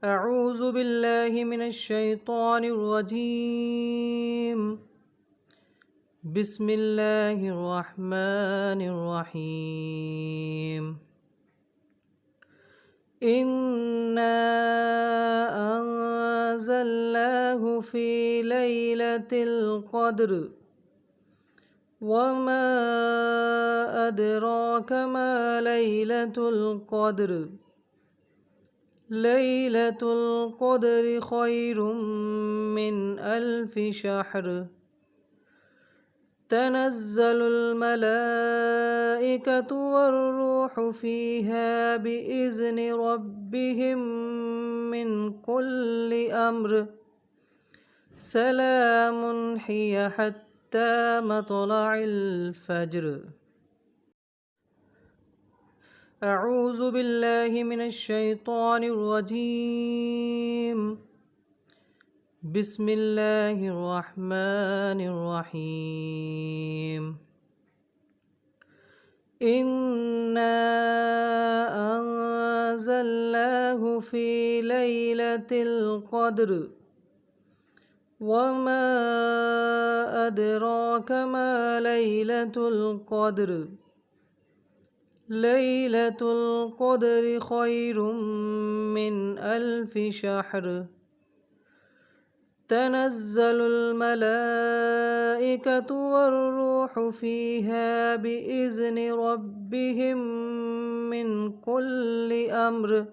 أعوذ بالله من الشيطان الرجيم. بسم الله الرحمن الرحيم. إنا أنزلناه في ليلة القدر وما أدراك ما ليلة القدر. ليلة القدر خير من 1000 شهر. تنزل الملائكة والروح فيها بإذن ربهم من كل أمر. سلام هي حتى مطلع الفجر. أعوذ بالله من الشيطان الرجيم. بسم الله الرحمن الرحيم. إنا أنزلناه في ليلة القدر وما أدراك ما ليلة القدر. ليلة القدر خير من 1000 شهر. تنزل الملائكة والروح فيها بإذن ربهم من كل أمر.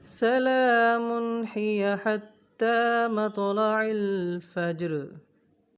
سلام هي حتى مطلع الفجر.